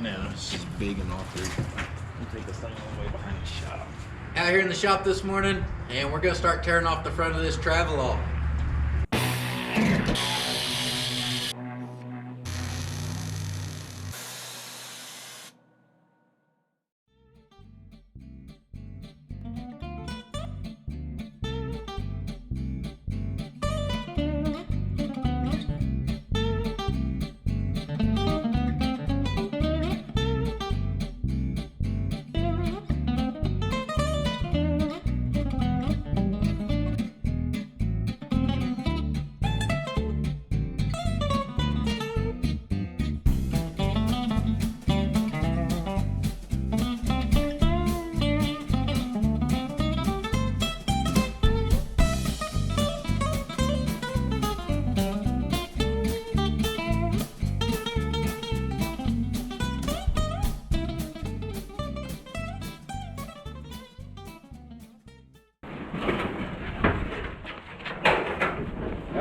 No, it's just big and all three. We'll take this thing all the way behind the shop. Out here in the shop this morning, and we're gonna start tearing off the front of this traveall.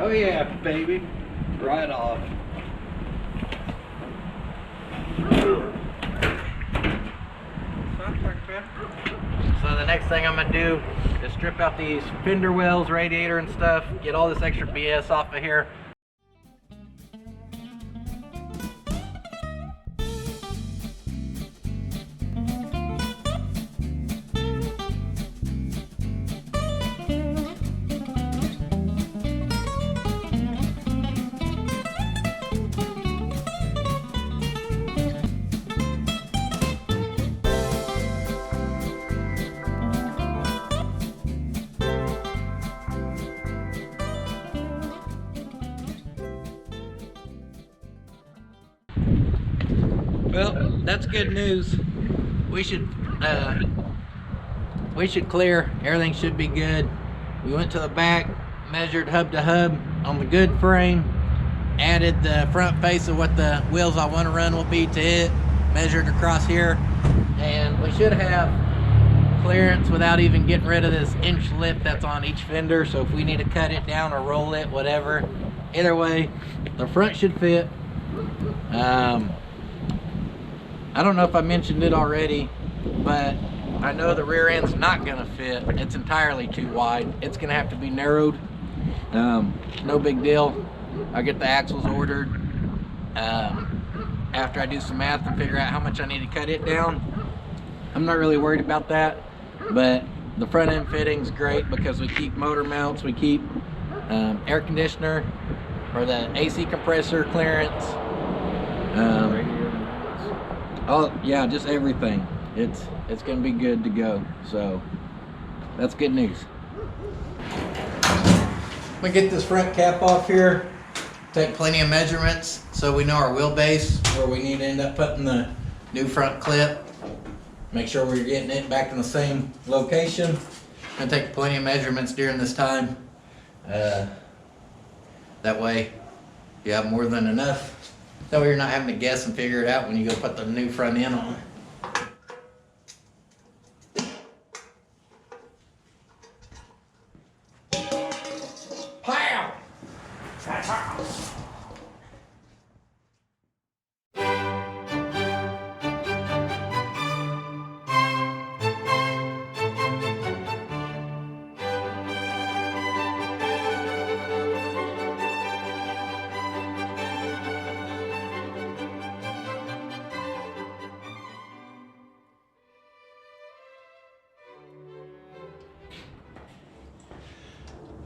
Oh yeah, baby. Right off. So the next thing I'm gonna do is strip out these fender wells, radiator and stuff, get all this extra BS off of here. Well, that's good news. We should clear. Everything should be good. We went to the back, measured hub to hub on the good frame, added the front face of what the wheels I want to run will be to it, measured across here, and we should have clearance without even getting rid of this inch lip that's on each fender. So if we need to cut it down or roll it, whatever, either way, the front should fit. I don't know if I mentioned it already, but I know the rear end's not gonna fit. It's entirely too wide. It's gonna have to be narrowed. No big deal. I'll get the axles ordered. After I do some math and figure out how much I need to cut it down, I'm not really worried about that. But the front end fitting's great because we keep motor mounts, we keep air conditioner or the AC compressor clearance. Oh yeah, just everything. It's gonna be good to go. So that's good news. I'm gonna get this front cap off here. Take plenty of measurements so we know our wheelbase, where we need to end up putting the new front clip. Make sure we're getting it back in the same location. I'm gonna take plenty of measurements during this time. That way you have more than enough. That way you're not having to guess and figure it out when you go put the new front end on. Pow!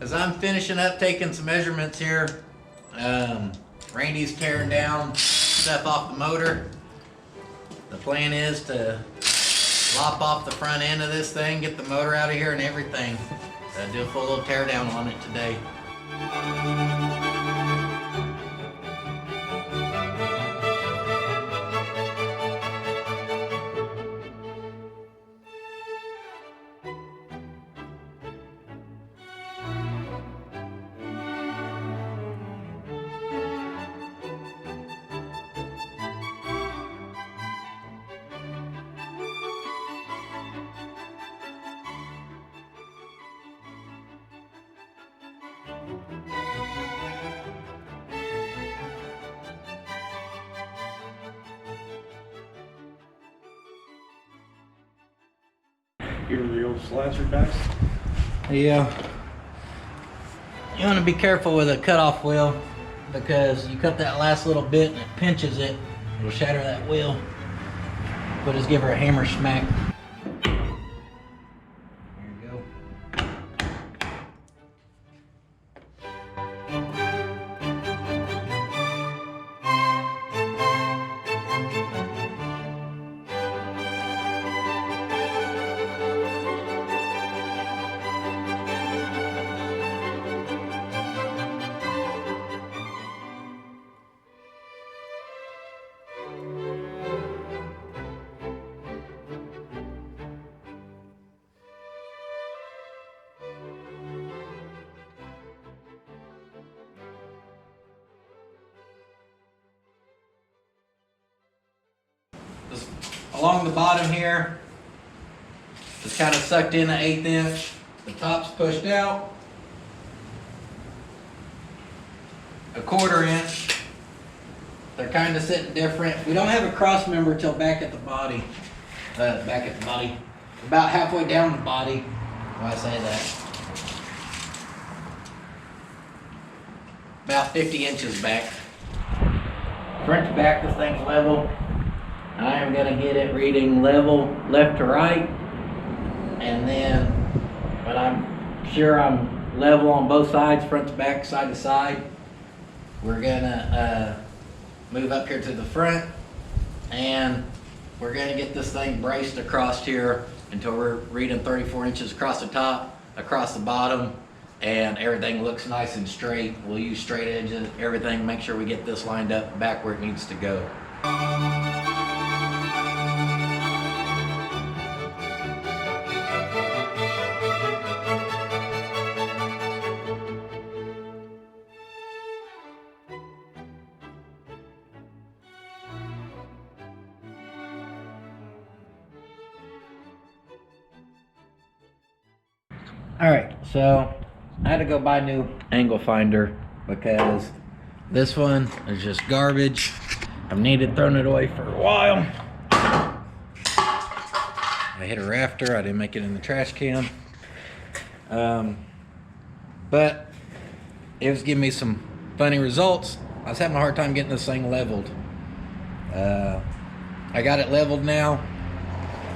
As I'm finishing up taking some measurements here, Randy's tearing down stuff off the motor. The plan is to lop off the front end of this thing, get the motor out of here and everything. Do a full little tear down on it today. Give her the old slicer dice. Yeah. You want to be careful with a cutoff wheel because you cut that last little bit and it pinches it. It'll shatter that wheel. But just give her a hammer smack. There you go. Just along the bottom here, it's kind of sucked in an 1/8 inch. The top's pushed out. A 1/4 inch. They're kind of sitting different. We don't have a cross member till back at the body. About halfway down the body. Why I say that? About 50 inches back. Front to back, this thing's level. I am going to get it reading level left to right, and then when I'm sure I'm level on both sides, front to back, side to side, we're going to move up here to the front, and we're going to get this thing braced across here until we're reading 34 inches across the top, across the bottom, and everything looks nice and straight. We'll use straight edges, everything, make sure we get this lined up back where it needs to go. Alright, so I had to go buy a new angle finder because this one is just garbage. I've needed throwing it away for a while. I hit a rafter, I didn't make it in the trash can. But it was giving me some funny results. I was having a hard time getting this thing leveled. I got it leveled now.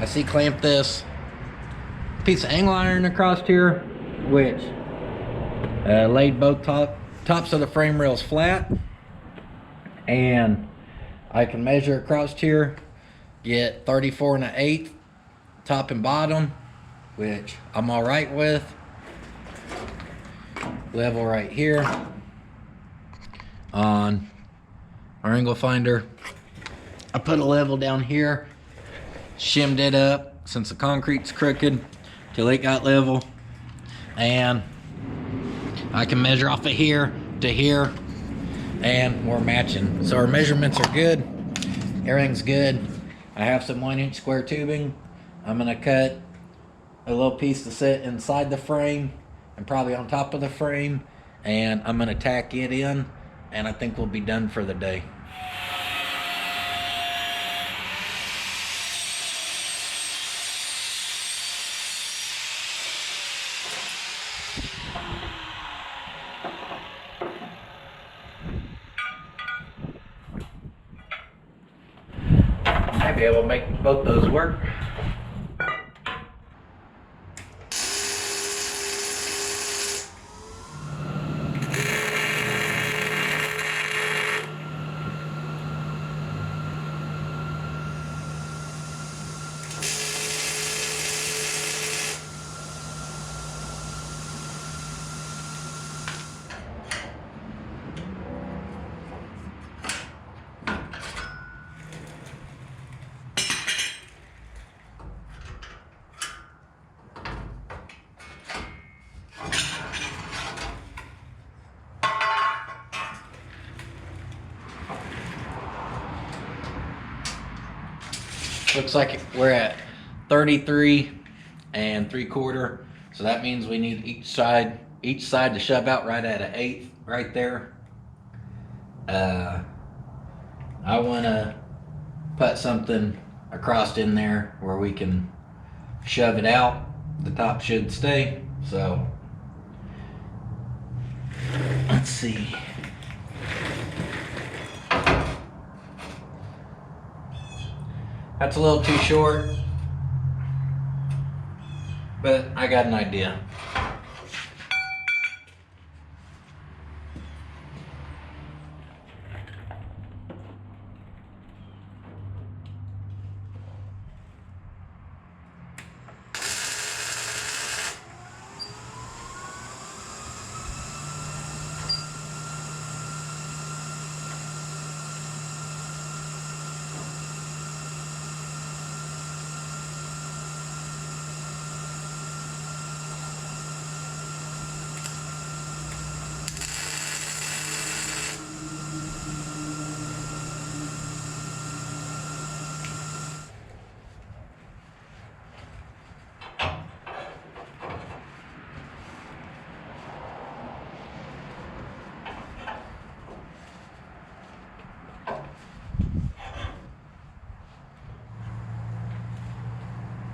I C-clamped this piece of angle iron across here, which laid both tops of the frame rails flat, and I can measure across here, get 34 1/8 top and bottom, which I'm all right with. Level right here on our angle finder. I put a level down here, shimmed it up since the concrete's crooked till it got level, and I can measure off of here to here, and we're matching. So our measurements are good, everything's good. I have some 1-inch square tubing. I'm gonna cut a little piece to sit inside the frame and probably on top of the frame, and I'm gonna tack it in, and I think we'll be done for the day. Might be able to make both those work. Looks like we're at 33 3/4, so that means we need each side to shove out right at an 1/8 right there. I want to put something across in there where we can shove it out. The top should stay. So let's see. That's a little too short, but I got an idea.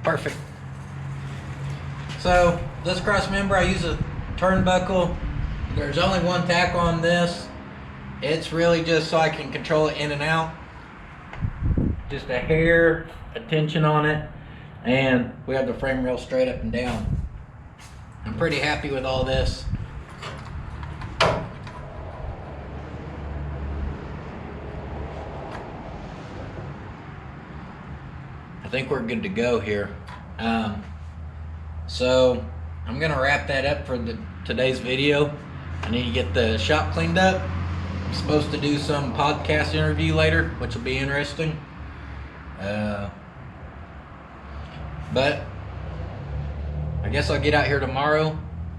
Perfect. So this cross member, I use a turnbuckle. There's only one tack on this. It's really just so I can control it in and out. Just a hair, a tension on it, and we have the frame rail straight up and down. I'm pretty happy with all this. I think we're good to go here. So I'm gonna wrap that up for today's video. I need to get the shop cleaned up. I'm supposed to do some podcast interview later, which will be interesting. But I guess I'll get out here tomorrow.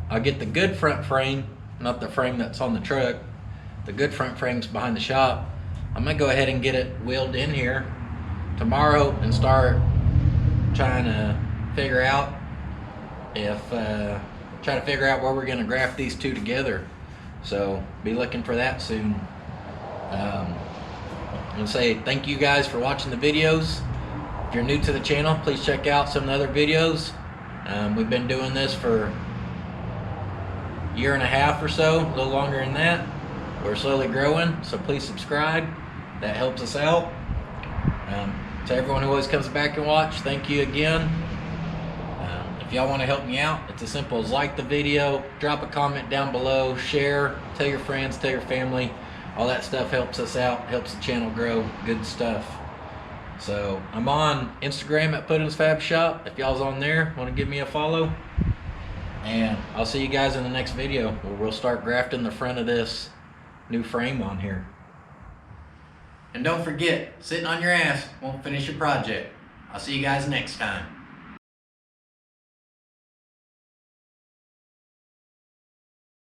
I'll get the good front frame, not the frame that's on the truck. The good front frame's behind the shop. I'm gonna go ahead and get it wheeled in here tomorrow and start trying to figure out where we're gonna graft these two together. So be looking for that soon. I'm gonna say thank you guys for watching the videos. If you're new to the channel, please check out some of the other videos. We've been doing this for a year and a half or so, a little longer than that. We're slowly growing, so please subscribe. That helps us out. To everyone who always comes back and watch, thank you again. If y'all want to help me out, it's as simple as like the video, drop a comment down below, share, tell your friends, tell your family. All that stuff helps us out, helps the channel grow, good stuff. So I'm on Instagram at Puddin's Fab Shop. If y'all's on there, want to give me a follow. And I'll see you guys in the next video where we'll start grafting the front of this new frame on here. And don't forget, sitting on your ass won't finish your project. I'll see you guys next time.